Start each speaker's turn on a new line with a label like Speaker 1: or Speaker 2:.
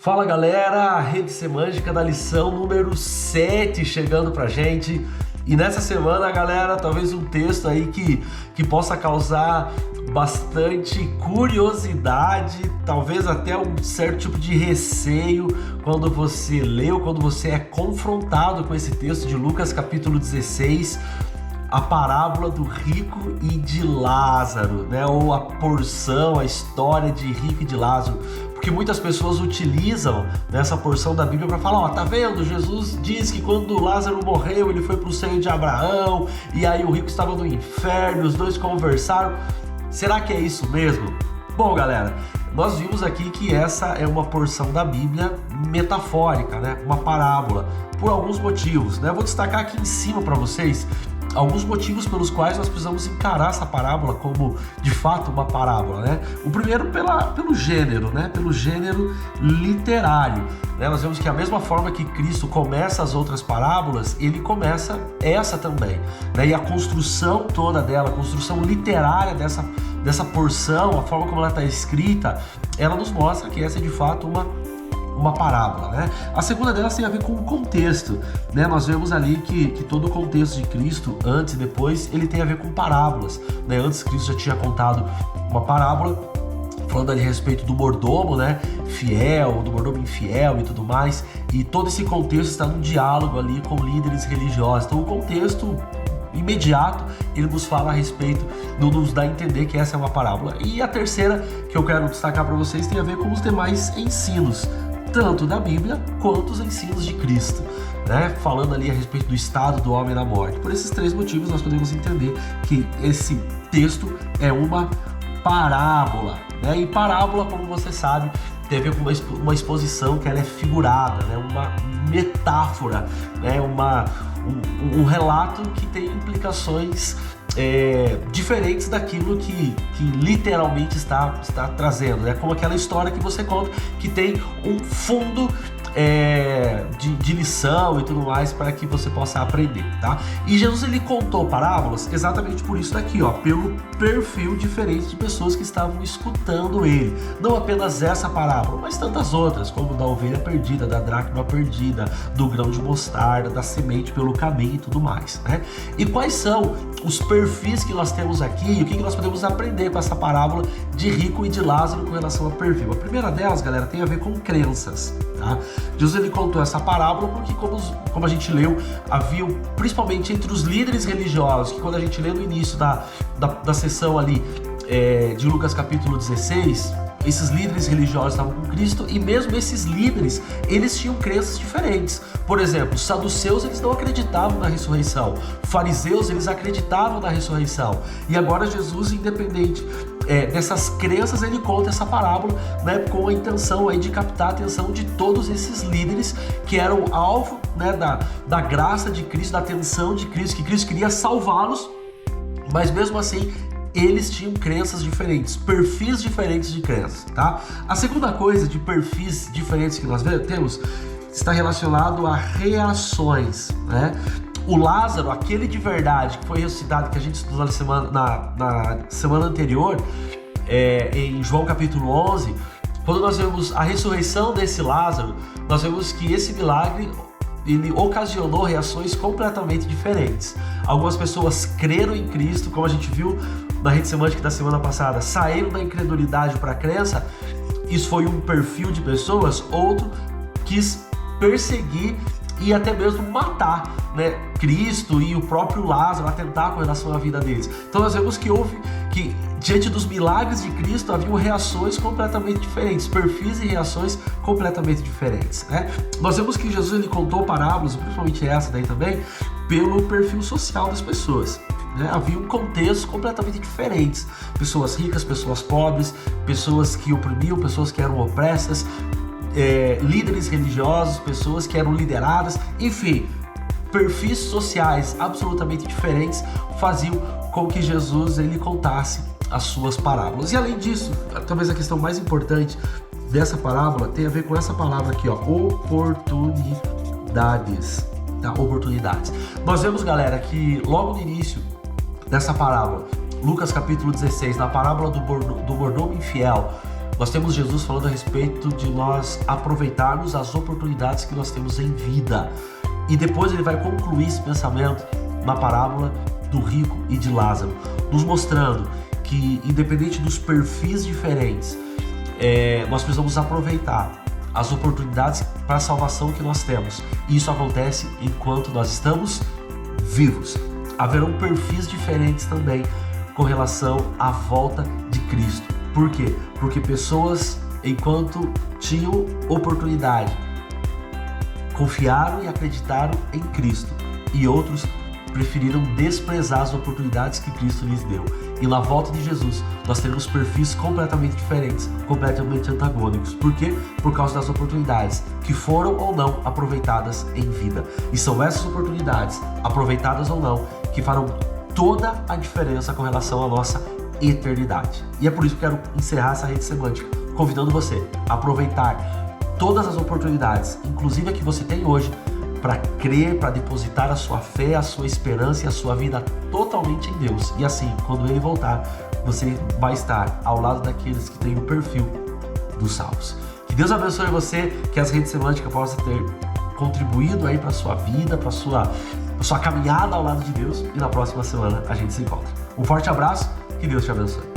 Speaker 1: Fala galera, a Rede Semântica da lição número 7 chegando pra gente. E nessa semana, galera, talvez um texto aí que possa causar bastante curiosidade, talvez até um certo tipo de receio quando você lê ou quando você é confrontado com esse texto de Lucas capítulo 16, a parábola do rico e de Lázaro, né? Ou a porção, a história de rico e de Lázaro. Porque muitas pessoas utilizam essa porção da Bíblia para falar, tá vendo? Jesus diz que quando Lázaro morreu, ele foi para o seio de Abraão, e aí o rico estava no inferno, os dois conversaram. Será que é isso mesmo? Bom, galera, nós vimos aqui que essa é uma porção da Bíblia metafórica, né? Uma parábola, por alguns motivos, né? Eu vou destacar aqui em cima para vocês alguns motivos pelos quais nós precisamos encarar essa parábola como, de fato, uma parábola, né? O primeiro pelo gênero, né? Pelo gênero literário, né? Nós vemos que a mesma forma que Cristo começa as outras parábolas, ele começa essa também, né? E a construção toda dela, a construção literária dessa porção, a forma como ela está escrita, ela nos mostra que essa é, de fato, uma parábola, né? A segunda delas tem a ver com o contexto, né? Nós vemos ali que todo o contexto de Cristo, antes e depois, ele tem a ver com parábolas, né? Antes Cristo já tinha contado uma parábola, falando ali a respeito do mordomo, né? Fiel, do mordomo infiel e tudo mais, e todo esse contexto está num diálogo ali com líderes religiosos. Então o contexto imediato, ele nos fala a respeito, nos dá a entender que essa é uma parábola. E a terceira que eu quero destacar para vocês tem a ver com os demais ensinos, tanto da Bíblia quanto os ensinos de Cristo, né? Falando ali a respeito do estado do homem na morte. Por esses três motivos nós podemos entender que esse texto é uma parábola, né? E parábola, como você sabe, tem a ver com uma exposição que ela é figurada, né? Uma metáfora, né? Um relato que tem implicações diferentes daquilo que literalmente está trazendo, né? Como aquela história que você conta que tem um fundo de lição e tudo mais para que você possa aprender, tá? E Jesus, ele contou parábolas exatamente por isso daqui, ó, pelo perfil diferente de pessoas que estavam escutando ele. Não apenas essa parábola, mas tantas outras, como da ovelha perdida, da dracma perdida, do grão de mostarda, da semente pelo caminho e tudo mais, né? E quais são os perfis que nós temos aqui e o que nós podemos aprender com essa parábola de rico e de Lázaro com relação ao perfil? A primeira delas, galera, tem a ver com crenças, tá? Jesus, ele contou essa parábola porque, como a gente leu, havia, principalmente entre os líderes religiosos, que quando a gente lê no início da sessão ali de Lucas capítulo 16, esses líderes religiosos estavam com Cristo e mesmo esses líderes, eles tinham crenças diferentes. Por exemplo, os saduceus, eles não acreditavam na ressurreição. Fariseus, eles acreditavam na ressurreição. E agora Jesus, independente dessas crenças, ele conta essa parábola, né, com a intenção aí de captar a atenção de todos esses líderes que eram alvo, né, da graça de Cristo, da atenção de Cristo, que Cristo queria salvá-los, mas mesmo assim eles tinham crenças diferentes, perfis diferentes de crenças, tá? A segunda coisa de perfis diferentes que nós temos está relacionado a reações, né? O Lázaro, aquele de verdade que foi ressuscitado, que a gente estudou na semana anterior, em João capítulo 11, quando nós vemos a ressurreição desse Lázaro, nós vemos que esse milagre, ele ocasionou reações completamente diferentes. Algumas pessoas creram em Cristo, como a gente viu na Rede Semântica da semana passada, saíram da incredulidade para a crença. Isso foi um perfil de pessoas. Outro quis perseguir e até mesmo matar, né, Cristo e o próprio Lázaro, atentar com relação à vida deles. Então nós vemos que diante dos milagres de Cristo haviam reações completamente diferentes, perfis e reações completamente diferentes, né? Nós vemos que Jesus, ele contou parábolas, principalmente essa daí também, pelo perfil social das pessoas, né? Havia um contexto completamente diferentes, pessoas ricas, pessoas pobres, pessoas que oprimiam, pessoas que eram opressas, líderes religiosos, pessoas que eram lideradas, enfim, perfis sociais absolutamente diferentes faziam com que Jesus, ele contasse as suas parábolas. E além disso, talvez a questão mais importante dessa parábola tem a ver com essa palavra aqui, ó, oportunidades, tá? Oportunidades. Nós vemos, galera, que logo no início dessa parábola, Lucas capítulo 16, na parábola do mordomo infiel, Nós temos Jesus falando a respeito de nós aproveitarmos as oportunidades que nós temos em vida. E depois ele vai concluir esse pensamento na parábola do rico e de Lázaro, nos mostrando que, independente dos perfis diferentes, nós precisamos aproveitar as oportunidades para a salvação que nós temos. E isso acontece enquanto nós estamos vivos. Haverão perfis diferentes também com relação à volta de Cristo. Por quê? Porque pessoas, enquanto tinham oportunidade, confiaram e acreditaram em Cristo, e outros preferiram desprezar as oportunidades que Cristo lhes deu. E na volta de Jesus, nós teremos perfis completamente diferentes, completamente antagônicos. Por quê? Por causa das oportunidades que foram ou não aproveitadas em vida. E são essas oportunidades, aproveitadas ou não, que farão toda a diferença com relação à nossa eternidade. E é por isso que eu quero encerrar essa rede semântica, convidando você a aproveitar todas as oportunidades, inclusive a que você tem hoje, para crer, para depositar a sua fé, a sua esperança e a sua vida totalmente em Deus. E assim, quando Ele voltar, você vai estar ao lado daqueles que têm o perfil dos salvos. Que Deus abençoe você, que as redes semânticas possam ter contribuído aí para a sua vida, para a sua caminhada ao lado de Deus. E na próxima semana a gente se encontra. Um forte abraço, que Deus te abençoe.